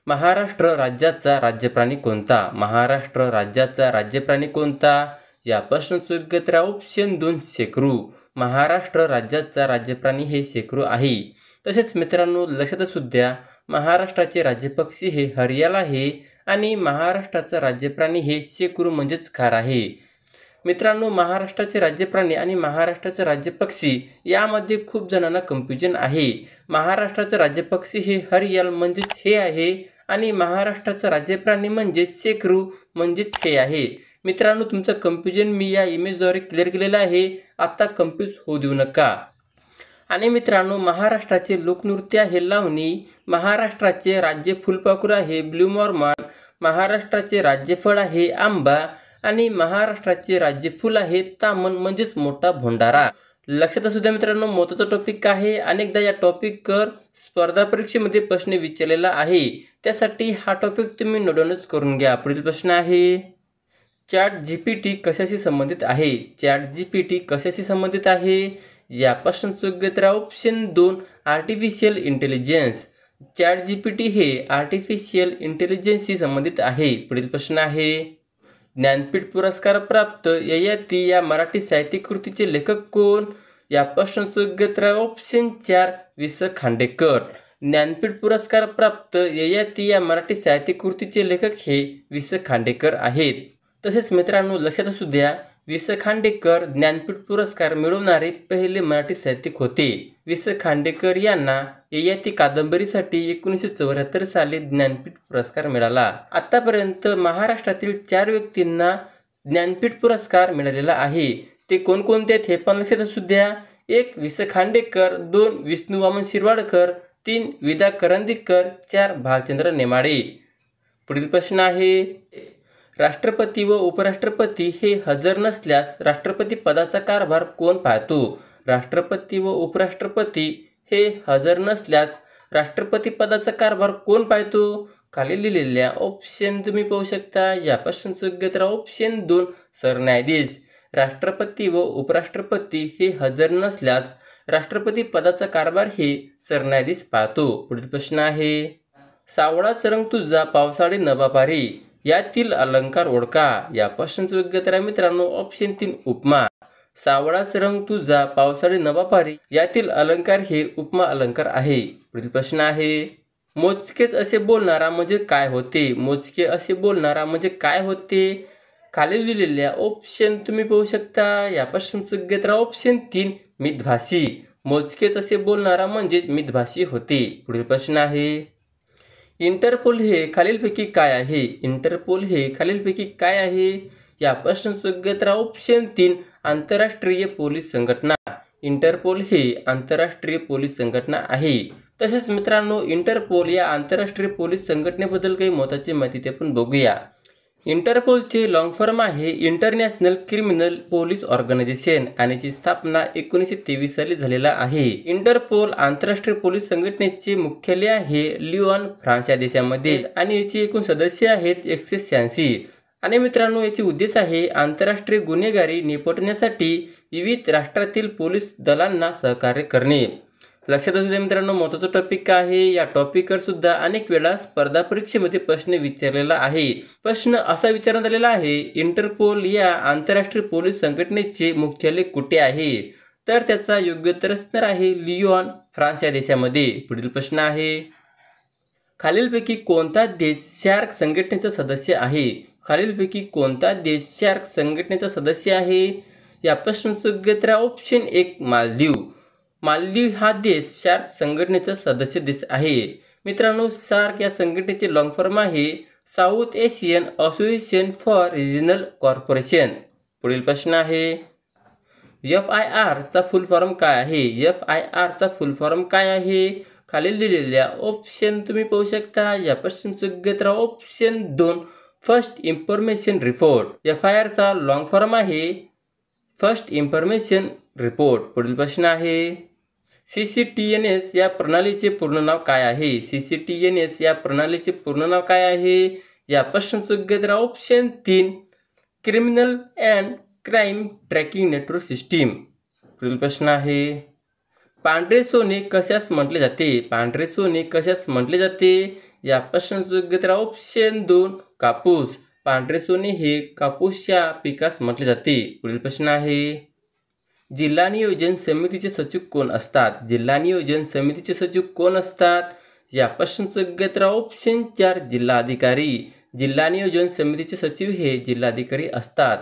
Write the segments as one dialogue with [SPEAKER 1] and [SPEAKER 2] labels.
[SPEAKER 1] महाराष्ट्र राज्याचा राज्यप्राणी कोणता? महाराष्ट्र राज्याचा राज्यप्राणी कोणता? या प्रश्नाचं उत्तर ऑप्शन 2 शेकरू. महाराष्ट्र राज्याचा राज्यप्राणी हे शेकरू आहे. तसेच मित्रांनो लक्षात असू द्या, महाराष्ट्राचे राज्यपक्षी हे हरियाल आहे आणि महाराष्ट्राचा राज्यप्राणी हे शेकरू म्हणजेच खार आहे. मित्रांनो महाराष्ट्राचे राज्यप्राणी आणि महाराष्ट्राचे राज्यपक्षी यामध्ये खूप जणांना कन्फ्युजन आहे. महाराष्ट्राचे राज्यपक्षी हे हरियाल म्हणजेच हे आहे आणि महाराष्ट्राचा राज्यप्राणी म्हणजे शेकरू म्हणजेच हे आहे. मित्रांनो तुमचं कन्फ्युजन मी या इमेजद्वारे क्लिअर केलेलं आहे. आता कन्फ्यूज होऊ देऊ नका. आणि मित्रांनो महाराष्ट्राचे लोकनृत्य आहे लावणी, महाराष्ट्राचे राज्य फुलपाखरू आहे ब्लू मॉर्मॉन, महाराष्ट्राचे राज्यफळ आहे आंबा आणि महाराष्ट्राचे राज्यफूल आहे तामन म्हणजेच मोठा भंडारा. लक्षात असू द्या मित्रांनो महत्त्वाचा टॉपिक आहे. अनेकदा या टॉपिकवर स्पर्धा परीक्षेमध्ये प्रश्न विचारलेला आहे. त्यासाठी हा टॉपिक तुम्ही नोट डाऊनच करून घ्या. पुढील प्रश्न आहे, ChatGPT कशाशी संबंधित आहे? ChatGPT कशाशी संबंधित आहे? या प्रश्नाचं उत्तर ऑप्शन 2 आर्टिफिशियल इंटेलिजन्स. ChatGPT हे आर्टिफिशियल इंटेलिजन्सशी संबंधित आहे. पुढील प्रश्न आहे, ज्ञानपीठ पुरस्कार प्राप्त ययाती या मराठी साहित्यिक कृतीचे लेखक कोण? या प्रश्नाचं उत्तर ऑप्शन 4 वि. स. खांडेकर. ज्ञानपीठ पुरस्कार प्राप्त ययाती या मराठी साहित्यिक कृतीचे लेखक हे वि. स. खांडेकर आहेत. तसेच मित्रांनो लक्षात असू द्या, वि. स. खांडेकर ज्ञानपीठ पुरस्कार मिळवणारे पहिले मराठी साहित्यिक होते. वि. स. खांडेकर यांना ययाती कादंबरीसाठी 1974 साली ज्ञानपीठ पुरस्कार मिळाला. आतापर्यंत महाराष्ट्रातील 4 व्यक्तींना ज्ञानपीठ पुरस्कार मिळालेला आहे. ते कोणकोणते आहेत हे पण लक्षात असू द्या. 1 वि. स. खांडेकर, 2 विष्णू वामन शिरवाडकर, 3 वि. दा. करंदीकर, 4 भालचंद्र नेमाडे. पुढील प्रश्न आहे, राष्ट्रपती व उपराष्ट्रपती हे हजर नसल्यास राष्ट्रपती पदाचा कारभार कोण पाहतो? राष्ट्रपती व उपराष्ट्रपती हे हजर नसल्यास राष्ट्रपती पदाचा कारभार कोण पाहतो? खाली लिहिलेल्या ऑप्शन तुम्ही पाहू शकता. या प्रश्नाचं उत्तर ऑप्शन 2 सरन्यायाधीश. राष्ट्रपती व उपराष्ट्रपती हे हजर नसल्यास राष्ट्रपती पदाचा कारभार हे सरन्यायाधीश पाहतो. पुढील प्रश्न आहे, सावळाच रंग तुझा पावसाळी नभापारी यातील अलंकार ओळखा. या प्रश्नाचं उत्तर आहे मित्रांनो ऑप्शन 3 उपमा. सावळाच रंग तुझा पावसाळी नभापारी यातील अलंकार हे उपमा अलंकार आहे. पुढील प्रश्न आहे, मोजकेच असे बोलणारा म्हणजे काय होते? मोजके असे बोलणारा म्हणजे काय होते? खाली दिलेल्या ऑप्शन तुम्ही पाहू शकता. या प्रश्नाचं उत्तर ऑप्शन 3 मितभाषी. मोजकेच असे बोलणारा म्हणजे मितभाषी होते. पुढील प्रश्न आहे, इंटरपोल हे खालीलपैकी काय आहे? इंटरपोल हे खालीलपैकी काय आहे? या प्रश्नाचं उत्तर ऑप्शन 3 आंतरराष्ट्रीय पोलीस संघटना. इंटरपोल हे आंतरराष्ट्रीय पोलीस संघटना आहे. तसेच मित्रांनो इंटरपोल या आंतरराष्ट्रीय पोलीस संघटनेबद्दल काही महत्त्वाची माहिती ते पण बघूया. इंटरपोलचे लॉंग फॉर्म आहे इंटरनॅशनल क्रिमिनल पोलीस ऑर्गनायझेशन आणि याची स्थापना 1923 साली झालेला आहे. इंटरपोल आंतरराष्ट्रीय पोलीस संघटनेचे मुख्यालय आहे लिओन, फ्रान्स या देशामध्ये आणि याचे एकूण सदस्य आहेत 186. आणि मित्रांनो याचे उद्देश आहे आंतरराष्ट्रीय गुन्हेगारी निपटण्यासाठी विविध राष्ट्रातील पोलीस दलांना सहकार्य करणे. लक्षात असू द्या मित्रांनो महत्त्वाचा टॉपिक आहे. या टॉपिकवर सुद्धा अनेक वेळा स्पर्धा परीक्षेमध्ये प्रश्न विचारलेला आहे. प्रश्न असा विचारण्यात आलेला आहे, इंटरपोल या आंतरराष्ट्रीय पोलीस संघटनेचे मुख्यालय कुठे आहे? तर त्याचा योग्य उत्तर असणार आहे लिओन, फ्रान्स या देशामध्ये. पुढील प्रश्न आहे, खालीलपैकी कोणता देश शार्क संघटनेचा सदस्य आहे? खालीलपैकी कोणता देश शार्क संघटनेचा सदस्य आहे? या प्रश्नाचं उत्तर ऑप्शन 1 मालदीव. मालदीव हा देश शार्क संघटनेचा सदस्य देश आहे. मित्रांनो शार्क या संघटनेचे लॉंग फॉर्म आहे south Asian association for regional corporation. पुढील प्रश्न आहे, FIR चा फुल फॉर्म काय आहे? FIR चा फुल फॉर्म काय आहे? खालील दिलेल्या ऑप्शन तुम्ही पाहू शकता. या प्रश्नाचं उत्तर option 2 first information report. FIR चा लॉंग फॉर्म आहे फर्स्ट इन्फॉर्मेशन रिपोर्ट. पुढील प्रश्न आहे, CCTNS या प्रणालीचे पूर्ण नाव काय आहे? CCTNS या प्रणालीचे पूर्ण नाव काय आहे? या प्रश्नाचं उत्तर option 3 criminal and crime tracking network system. पुढील प्रश्न आहे, पांढरे सोने कशास म्हटले जाते? पांढरे सोने कशास म्हटले जाते? या प्रश्नाचं योग्य उत्तर ऑप्शन 2 कापूस. पांढरे सोने हे कापूस या पिकास म्हटले जाते. पुढील प्रश्न आहे, जिल्हा नियोजन समितीचे सचिव कोण असतात? जिल्हा नियोजन समितीचे सचिव कोण असतात? या प्रश्नाचं योग्य उत्तर ऑप्शन 4 जिल्हाधिकारी. जिल्हा नियोजन समितीचे सचिव हे जिल्हाधिकारी असतात.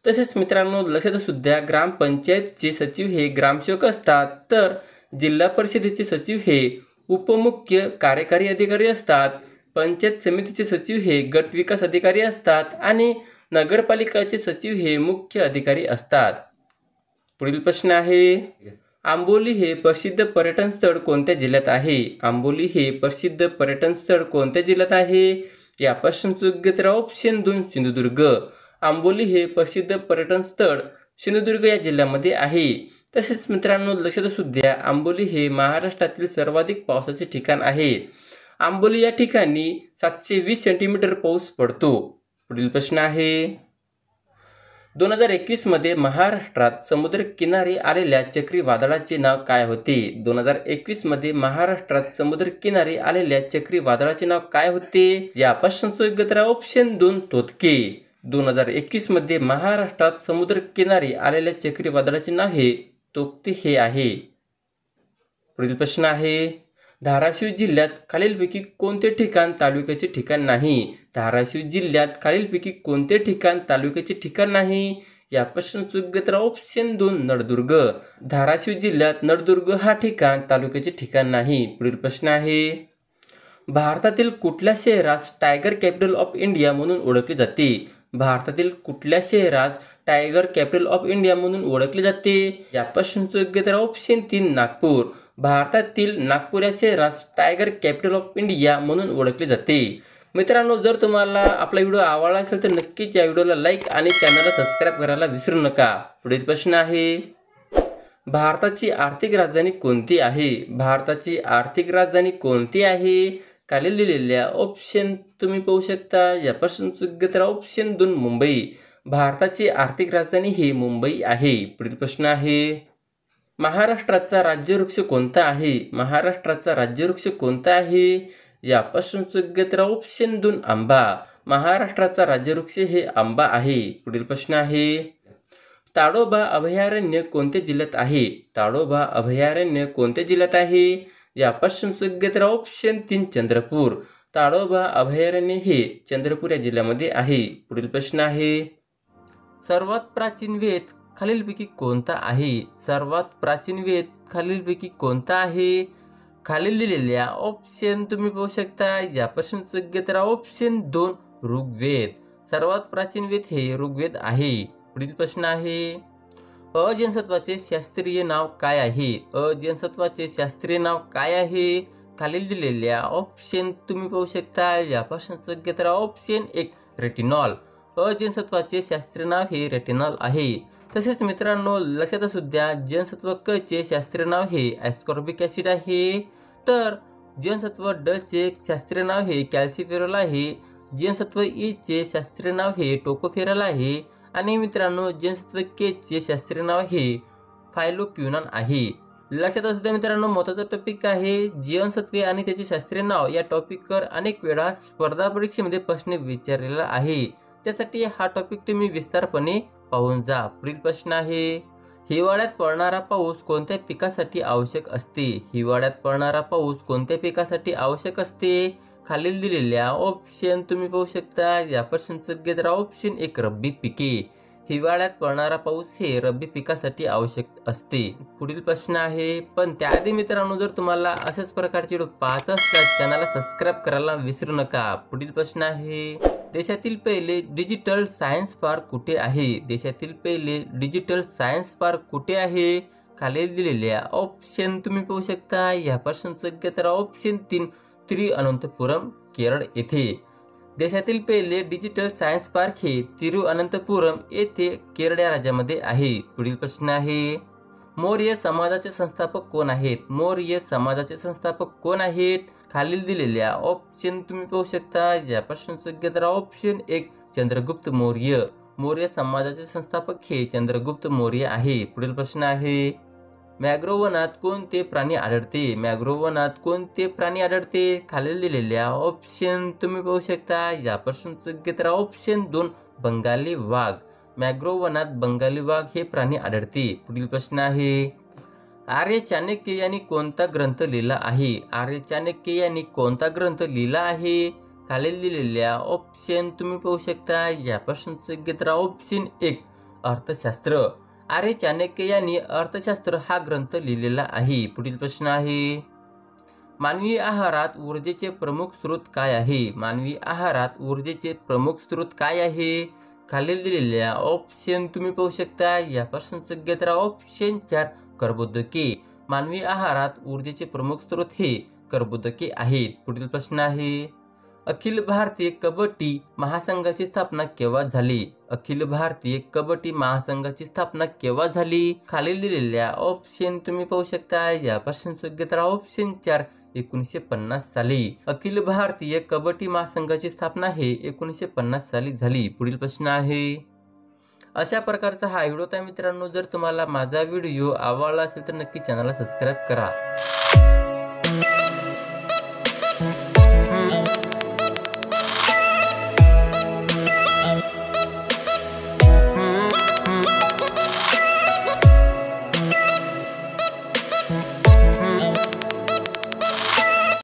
[SPEAKER 1] तसेच मित्रांनो लक्षात असू द्या, ग्रामपंचायतचे सचिव हे ग्रामसेवक असतात, तर जिल्हा परिषदेचे सचिव हे उपमुख्य कार्यकारी अधिकारी असतात. पंचायत समितीचे सचिव हे गट विकास अधिकारी असतात आणि नगरपालिकाचे सचिव हे मुख्य अधिकारी असतात. पुढील प्रश्न आहे, आंबोली हे प्रसिद्ध पर्यटन स्थळ कोणत्या जिल्ह्यात आहे? आंबोली हे प्रसिद्ध पर्यटन स्थळ कोणत्या जिल्ह्यात आहे? या प्रश्नाचं योग्य उत्तर ऑप्शन 2 सिंधुदुर्ग. आंबोली हे प्रसिद्ध पर्यटन स्थळ सिंधुदुर्ग या जिल्ह्यामध्ये आहे. तसेच मित्रांनो लक्षात असू द्या, आंबोली हे महाराष्ट्रातील सर्वाधिक पावसाचे ठिकाण आहे. आंबोली या ठिकाणी 720 सेंटीमीटर पाऊस पडतो. पुढील प्रश्न आहे, 2021 मध्ये महाराष्ट्रात समुद्र किनारी आलेल्या चक्रीवादळाचे नाव काय होते? 2021 मध्ये महाराष्ट्रात समुद्र किनारी आलेल्या चक्रीवादळाचे नाव काय होते? या प्रश्नाचं योग्य उत्तर ऑप्शन 2 तोत्के. 2021 मध्ये महाराष्ट्रात समुद्र किनारी आलेल्या चक्रीवादळाचे नाव हे तोक्ते हे आहे. पुढील प्रश्न आहे, धाराशिव जिल्ह्यात खालीलपैकी कोणते ठिकाण तालुक्याचे ठिकाण नाही? धाराशिव जिल्ह्यात खालीलपैकी कोणते ठिकाण तालुक्याचे ठिकाण नाही? या प्रश्नाचं योग्य उत्तर ऑप्शन 2 नळदुर्ग. धाराशिव जिल्ह्यात नळदुर्ग हा ठिकाण तालुक्याचे ठिकाण नाही. पुढील प्रश्न आहे, भारतातील कुठल्या शहरास टायगर कॅपिटल ऑफ इंडिया म्हणून ओळखले जाते? भारतातील कुठल्या शहरास टायगर कॅपिटल ऑफ इंडिया म्हणून ओळखले जाते? या प्रश्नाचं योग्य उत्तर ऑप्शन 3 नागपूर. भारतातील नागपूर या शहरास टायगर कॅपिटल ऑफ इंडिया म्हणून ओळखले जाते. मित्रांनो जर तुम्हाला आपला व्हिडिओ आवडला असेल तर नक्कीच या व्हिडिओला लाईक आणि चॅनलला सबस्क्राईब करायला विसरू नका. पुढील प्रश्न आहे, भारताची आर्थिक राजधानी कोणती आहे? भारताची आर्थिक राजधानी कोणती आहे? खाली दिलेल्या ऑप्शन तुम्ही पाहू शकता. या प्रश्नाचं योग्य उत्तर ऑप्शन 2 मुंबई. भारताची आर्थिक राजधानी ही मुंबई आहे. पुढील प्रश्न आहे, महाराष्ट्राचा राज्यवृक्ष कोणता आहे? महाराष्ट्राचा राज्यवृक्ष कोणता आहे? या प्रश्नाचं योग्य उत्तर ऑप्शन 2 आंबा. महाराष्ट्राचा राज्यवृक्ष हे आंबा आहे. पुढील प्रश्न आहे, ताडोबा अभयारण्य कोणत्या जिल्ह्यात आहे? ताडोबा अभयारण्य कोणत्या जिल्ह्यात आहे? या प्रश्नाचं योग्य उत्तर ऑप्शन 3 चंद्रपूर. ताडोबा अभयारण्य हे चंद्रपूर या जिल्ह्यामध्ये आहे. पुढील प्रश्न आहे, सर्वात प्राचीन वेद खालीलपैकी कोणता आहे? सर्वात प्राचीन वेद खालीलपैकी कोणता आहे? खालील दिलेल्या ऑप्शन तुम्ही पाहू शकता. या प्रश्नाचं योग्य उत्तर ऑप्शन 2 ऋग्वेद. सर्वात प्राचीन वेद हे ऋग्वेद आहे. पुढील प्रश्न आहे, अजीवनसत्वाचे शास्त्रीय नाव काय आहे? अजीवनसत्वाचे शास्त्रीय नाव काय आहे? खालील दिलेल्या ऑप्शन तुम्ही पाहू शकता. या प्रश्नाचं योग्य उत्तर ऑप्शन 1 रेटिनॉल. अजीवनसत्वाचे शास्त्रीय नाव हे रेटिनॉल आहे. तसेच मित्रांनो लक्षात असू द्या, जीवनसत्व क चे शास्त्रीय नाव हे ॲस्कॉर्बिक ॲसिड आहे, तर जीवनसत्व ड चे शास्त्रीय नाव हे कॅल्सिफेरॉल आहे. जीवनसत्व ई चे शास्त्रीय नाव हे टोकोफेरॉल आहे आणि मित्रांनो जीवनसत्व के चे शास्त्रीय नाव हे फायलोक्विनॉन आहे. लक्षात असू द्या मित्रांनो, महत्त्वाचा टॉपिक आहे जीवनसत्वे आणि त्याचे शास्त्रीय नाव. या टॉपिकवर अनेक वेळा स्पर्धा परीक्षेमध्ये प्रश्न विचारलेला आहे, त्यासाठी हा टॉपिक तुम्ही विस्तारपणे पाहून जा. पुढील प्रश्न आहे, हिवाळ्यात पडणारा पाऊस कोणत्या पिकासाठी आवश्यक असते? हिवाळ्यात पडणारा पाऊस कोणत्या पिकासाठी आवश्यक असते? खालील दिलेल्या ऑप्शन तुम्ही पाहू शकता. या प्रश्नाचं योग्य उत्तर ऑप्शन 1 रब्बी पिके. हिवाळ्यात पडणारा पाऊस हे रब्बी पिकासाठी आवश्यक असते. पुढील प्रश्न आहे, पण त्याआधी मित्रांनो जर तुम्हाला अशाच प्रकारचे व्हिडिओ पाहायचे असल्यास चॅनलला सबस्क्राईब करायला विसरू नका. पुढील प्रश्न आहे, देशातील पहिले डिजिटल सायन्स पार्क कुठे आहे? देशातील पहिले डिजिटल सायन्स पार्क कुठे आहे? खालील दिलेल्या ऑप्शन तुम्ही पाहू शकता. या प्रश्नाचं योग्य उत्तर ऑप्शन 3 तिरुअनंतपुरम केरळ येथे. देशातील पहिले डिजिटल सायन्स पार्क हे तिरुअनंतपुरम येथे केरळ या राज्यामध्ये आहे. पुढील प्रश्न आहे, मौर्य समाजाचे संस्थापक कोण आहेत? मौर्य समाजाचे संस्थापक कोण आहेत? खालील दिलेल्या ऑप्शन तुम्ही पाहू शकता. या प्रश्नाचं योग्य उत्तर ऑप्शन 1 चंद्रगुप्त मौर्य. मौर्य समाजाचे संस्थापक हे चंद्रगुप्त मौर्य आहे. पुढील प्रश्न आहे, मॅंग्रोव्ह वनात कोणते प्राणी आढळते? मॅंग्रोव्ह वनात कोणते प्राणी आढळते? खाली दिलेल्या ऑप्शन तुम्ही पाहू शकता. या प्रश्नाचं उत्तर आहे ऑप्शन 2 बंगाली वाघ. मॅंग्रोव्ह वनात बंगाली वाघ हे प्राणी आढळते. पुढील प्रश्न आहे, आर्य चाणक्य यांनी कोणता ग्रंथ लिहिला आहे? आर्य चाणक्य यांनी कोणता ग्रंथ लिहिला आहे? खाली दिलेल्या ऑप्शन तुम्ही पाहू शकता. या प्रश्नाचं उत्तर आहे ऑप्शन 1 अर्थशास्त्र. आर्य चाणक्य यांनी अर्थशास्त्र हा ग्रंथ लिहिलेला आहे. पुढील प्रश्न आहे, मानवी आहारात ऊर्जेचे प्रमुख स्रोत काय आहे? मानवी आहारात ऊर्जेचे प्रमुख स्रोत काय आहे? खाली दिलेल्या ऑप्शन तुम्ही पाहू शकता. या प्रश्नाचं उत्तर आहे ऑप्शन 4 कर्बोदके. मानवी आहारात ऊर्जेचे प्रमुख स्रोत हे कर्बोदके आहेत. पुढील प्रश्न आहे, अखिल भारतीय कबड्डी महासंघाची स्थापना केव्हा झाली? अखिल भारतीय कबड्डी महासंघाची स्थापना केव्हा झाली? खाली दिलेल्या ऑप्शन तुम्ही पाहू शकता. या प्रश्नाचं उत्तर आहे ऑप्शन 4 1950 साली. अखिल भारतीय कबड्डी महासंघाची स्थापना हे 1950 साली झाली. पुढील प्रश्न आहे, अशा प्रकारचा हा व्हिडिओ होता मित्रांनो. जर तुम्हाला माझा व्हिडिओ आवडला असेल तर नक्की चॅनलला सबस्क्राईब करा.